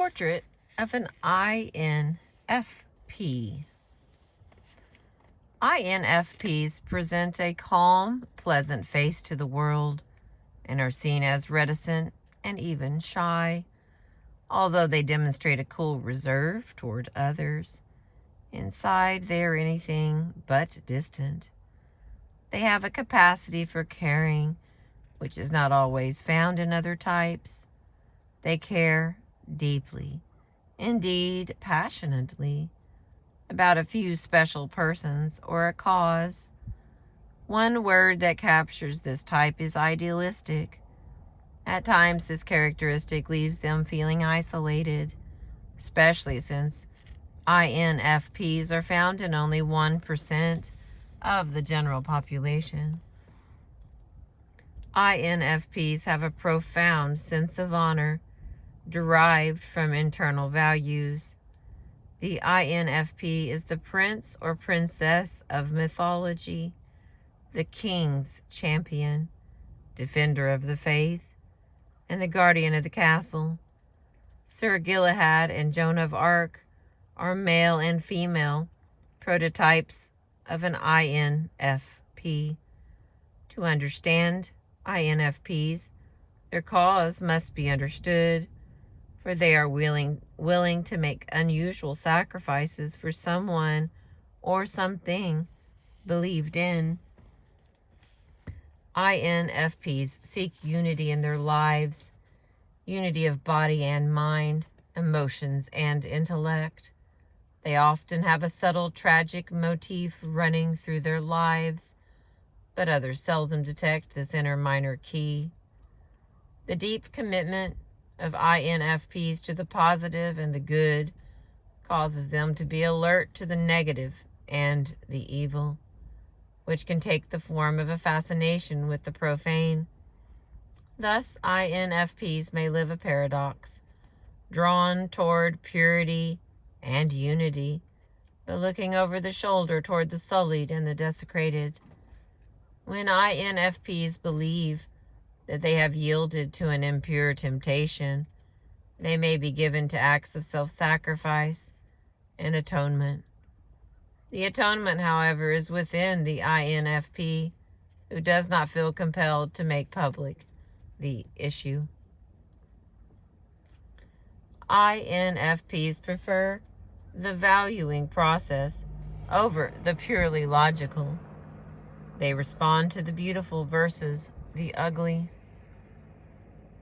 Portrait of an INFP. INFPs present a calm, pleasant face to the world and are seen as reticent and even shy. Although they demonstrate a cool reserve toward others, inside they are anything but distant. They have a capacity for caring, which is not always found in other types. They care deeply, indeed passionately, about a few special persons or a cause. One word that captures this type is idealistic. At times, this characteristic leaves them feeling isolated, especially since INFPs are found in only 1% of the general population. INFPs have a profound sense of honor derived from internal values. The INFP is the prince or princess of mythology, the king's champion, defender of the faith, and the guardian of the castle. Sir Galahad and Joan of Arc are male and female prototypes of an INFP. To understand INFPs, their cause must be understood, for they are willing to make unusual sacrifices for someone or something believed in. INFPs seek unity in their lives, unity of body and mind, emotions and intellect. They often have a subtle tragic motif running through their lives, but others seldom detect this inner minor key. The deep commitment of INFPs to the positive and the good causes them to be alert to the negative and the evil, which can take the form of a fascination with the profane. Thus, INFPs may live a paradox, drawn toward purity and unity, but looking over the shoulder toward the sullied and the desecrated. When INFPs believe that they have yielded to an impure temptation, they may be given to acts of self-sacrifice and atonement. The atonement, however, is within the INFP, who does not feel compelled to make public the issue. INFPs prefer the valuing process over the purely logical. They respond to the beautiful versus the ugly,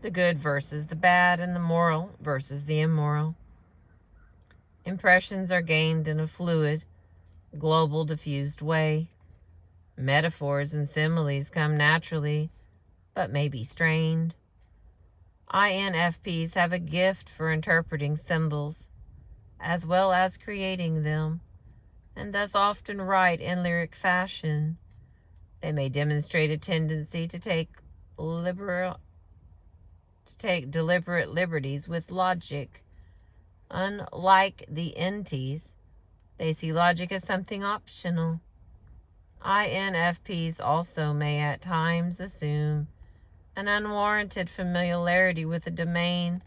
the good versus the bad, and the moral versus the immoral. Impressions are gained in a fluid, global, diffused way. Metaphors and similes come naturally, but may be strained. INFPs have a gift for interpreting symbols, as well as creating them, and thus often write in lyric fashion. They may demonstrate a tendency to take deliberate liberties with logic. Unlike the NTs, they see logic as something optional. INFPs also may at times assume an unwarranted familiarity with the domain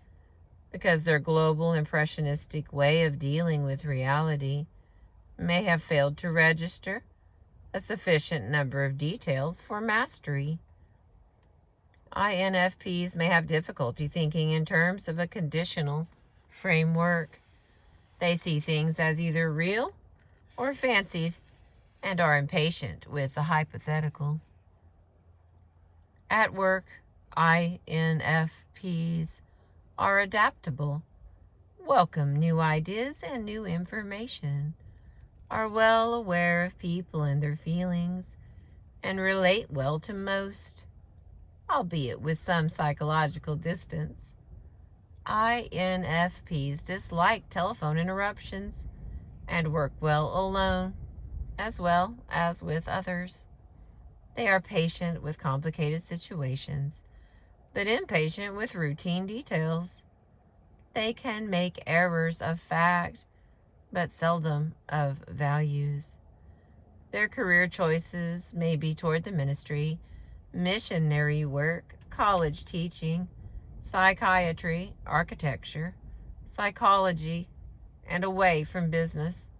because their global impressionistic way of dealing with reality may have failed to register a sufficient number of details for mastery. INFPs may have difficulty thinking in terms of a conditional framework. They see things as either real or fancied and are impatient with the hypothetical. At work, INFPs are adaptable, welcome new ideas and new information, are well aware of people and their feelings, and relate well to most, albeit with some psychological distance. INFPs dislike telephone interruptions and work well alone, as well as with others. They are patient with complicated situations, but impatient with routine details. They can make errors of fact, but seldom of values. Their career choices may be toward the ministry, missionary work, college teaching, psychiatry, architecture, psychology, and away from business.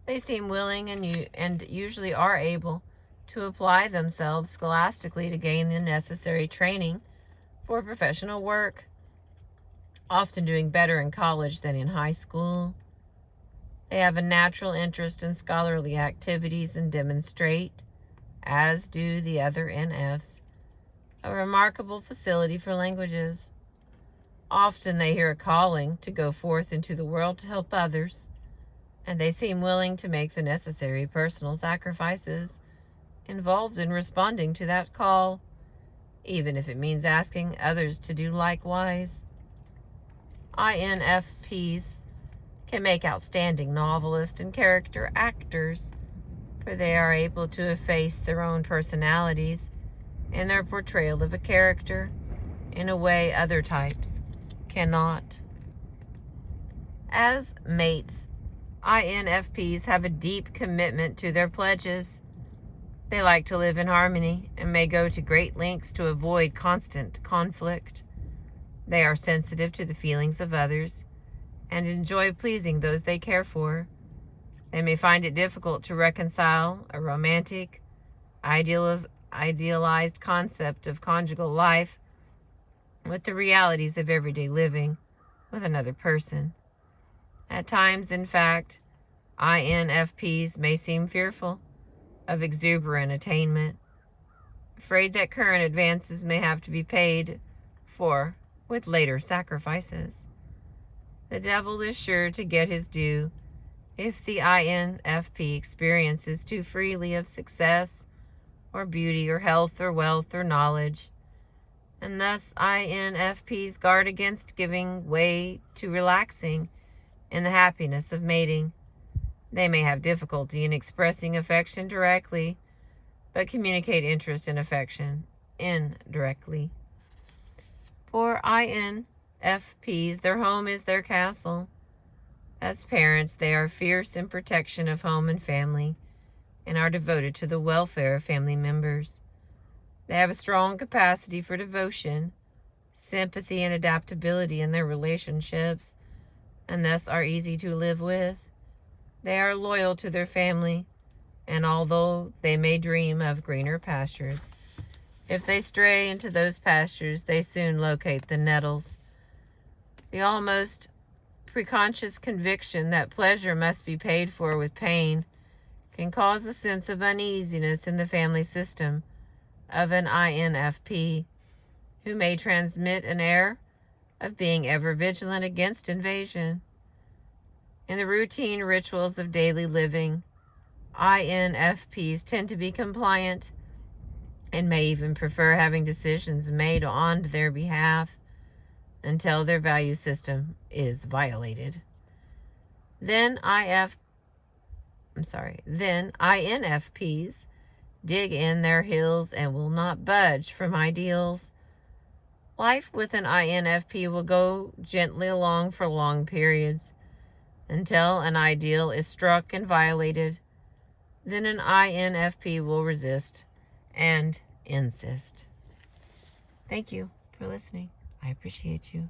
They seem willing and usually are able to apply themselves scholastically to gain the necessary training for professional work, often doing better in college than in high school. They have a natural interest in scholarly activities and demonstrate, as do the other NFs, a remarkable facility for languages. Often they hear a calling to go forth into the world to help others, and they seem willing to make the necessary personal sacrifices involved in responding to that call, even if it means asking others to do likewise. INFPs can make outstanding novelists and character actors, for they are able to efface their own personalities in their portrayal of a character in a way other types cannot. As mates, INFPs have a deep commitment to their pledges. They like to live in harmony and may go to great lengths to avoid constant conflict. They are sensitive to the feelings of others and enjoy pleasing those they care for. They may find it difficult to reconcile a romantic, idealized concept of conjugal life with the realities of everyday living with another person. At times, in fact, INFPs may seem fearful of exuberant attainment, afraid that current advances may have to be paid for with later sacrifices. The devil is sure to get his due if the INFP experiences too freely of success or beauty or health or wealth or knowledge, and thus INFPs guard against giving way to relaxing in the happiness of mating. They may have difficulty in expressing affection directly, but communicate interest and affection indirectly. For INFPs, their home is their castle. As parents, they are fierce in protection of home and family and are devoted to the welfare of family members. They have a strong capacity for devotion, sympathy, and adaptability in their relationships, and thus are easy to live with. They are loyal to their family, and although they may dream of greener pastures, if they stray into those pastures, they soon locate the nettles. The almost preconscious conviction that pleasure must be paid for with pain can cause a sense of uneasiness in the family system of an INFP, who may transmit an air of being ever vigilant against invasion. In the routine rituals of daily living, INFPs tend to be compliant and may even prefer having decisions made on their behalf until their value system is violated. Then INFPs dig in their heels and will not budge from ideals. Life with an INFP will go gently along for long periods until an ideal is struck and violated. Then an INFP will resist and insist. Thank you for listening. I appreciate you.